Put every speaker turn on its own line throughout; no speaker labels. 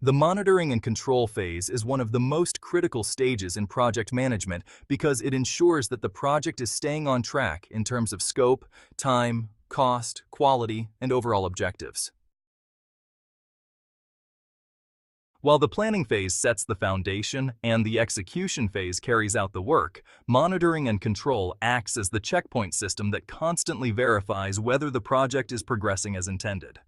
The monitoring and control phase is one of the most critical stages in project management because it ensures that the project is staying on track in terms of scope, time, cost, quality, and overall objectives. While the planning phase sets the foundation and the execution phase carries out the work, monitoring and control acts as the checkpoint system that constantly verifies whether the project is progressing as intended.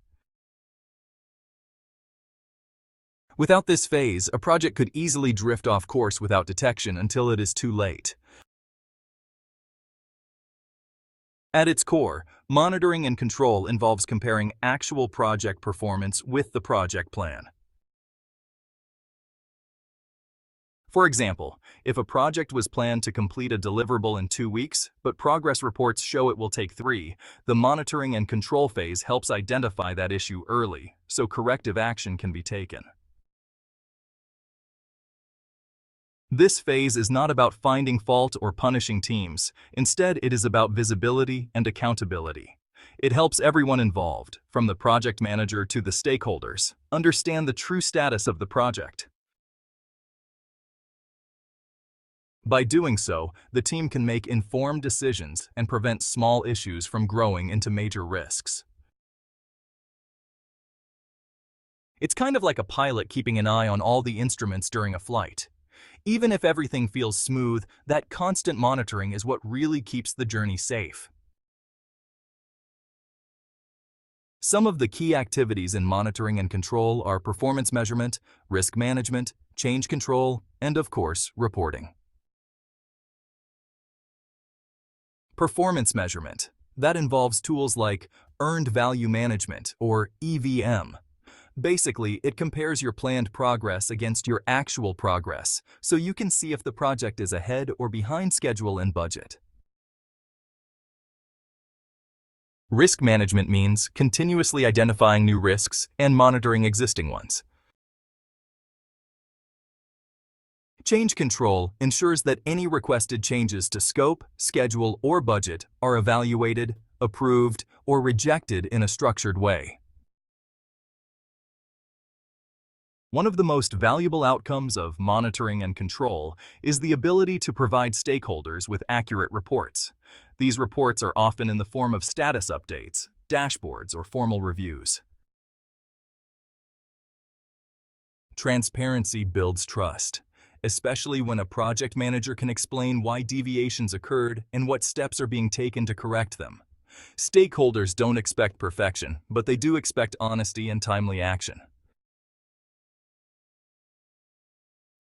Without this phase, a project could easily drift off course without detection until it is too late. At its core, monitoring and control involves comparing actual project performance with the project plan. For example, if a project was planned to complete a deliverable in 2 weeks, but progress reports show it will take 3, the monitoring and control phase helps identify that issue early, so corrective action can be taken. This phase is not about finding fault or punishing teams. Instead, it is about visibility and accountability. It helps everyone involved, from the project manager to the stakeholders, understand the true status of the project. By doing so, the team can make informed decisions and prevent small issues from growing into major risks. It's kind of like a pilot keeping an eye on all the instruments during a flight. Even if everything feels smooth, that constant monitoring is what really keeps the journey safe. Some of the key activities in monitoring and control are performance measurement, risk management, change control, and of course, reporting. Performance measurement. That involves tools like Earned Value Management, or EVM. Basically, it compares your planned progress against your actual progress, so you can see if the project is ahead or behind schedule and budget. Risk management means continuously identifying new risks and monitoring existing ones. Change control ensures that any requested changes to scope, schedule, or budget are evaluated, approved, or rejected in a structured way. One of the most valuable outcomes of monitoring and control is the ability to provide stakeholders with accurate reports. These reports are often in the form of status updates, dashboards, or formal reviews. Transparency builds trust, especially when a project manager can explain why deviations occurred and what steps are being taken to correct them. Stakeholders don't expect perfection, but they do expect honesty and timely action.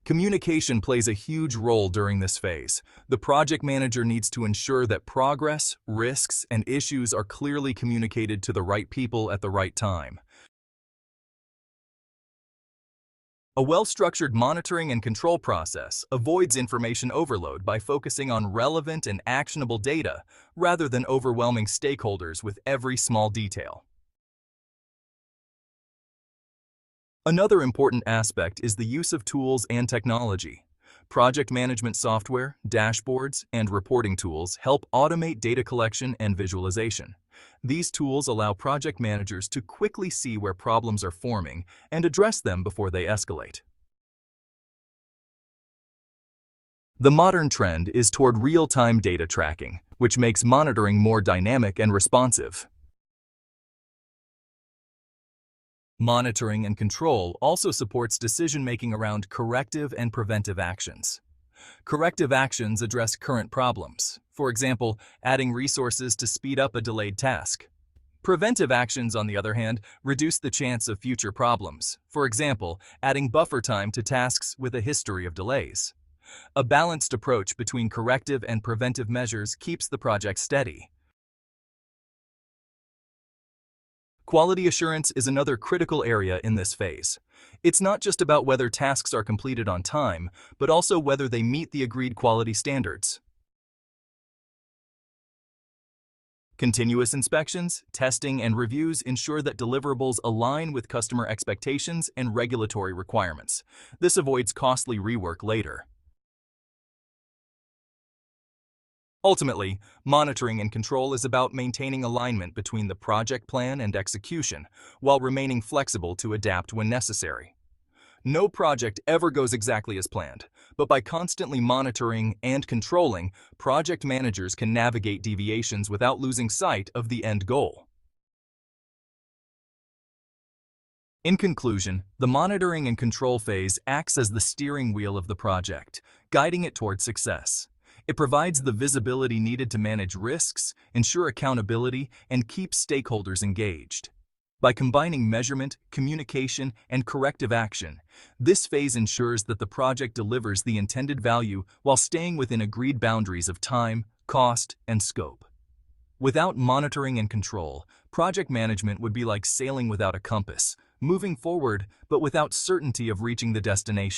Communication plays a huge role during this phase. The project manager needs to ensure that progress, risks, and issues are clearly communicated to the right people at the right time. A well-structured monitoring and control process avoids information overload by focusing on relevant and actionable data rather than overwhelming stakeholders with every small detail. Another important aspect is the use of tools and technology. Project management software, dashboards, and reporting tools help automate data collection and visualization. These tools allow project managers to quickly see where problems are forming and address them before they escalate. The modern trend is toward real-time data tracking, which makes monitoring more dynamic and responsive. Monitoring and control also supports decision-making around corrective and preventive actions. Corrective actions address current problems, for example, adding resources to speed up a delayed task. Preventive actions, on the other hand, reduce the chance of future problems, for example, adding buffer time to tasks with a history of delays. A balanced approach between corrective and preventive measures keeps the project steady. Quality assurance is another critical area in this phase. It's not just about whether tasks are completed on time, but also whether they meet the agreed quality standards. Continuous inspections, testing, and reviews ensure that deliverables align with customer expectations and regulatory requirements. This avoids costly rework later. Ultimately, monitoring and control is about maintaining alignment between the project plan and execution, while remaining flexible to adapt when necessary. No project ever goes exactly as planned, but by constantly monitoring and controlling, project managers can navigate deviations without losing sight of the end goal. In conclusion, the monitoring and control phase acts as the steering wheel of the project, guiding it toward success. It provides the visibility needed to manage risks, ensure accountability, and keep stakeholders engaged. By combining measurement, communication, and corrective action, this phase ensures that the project delivers the intended value while staying within agreed boundaries of time, cost, and scope. Without monitoring and control, project management would be like sailing without a compass, moving forward but without certainty of reaching the destination.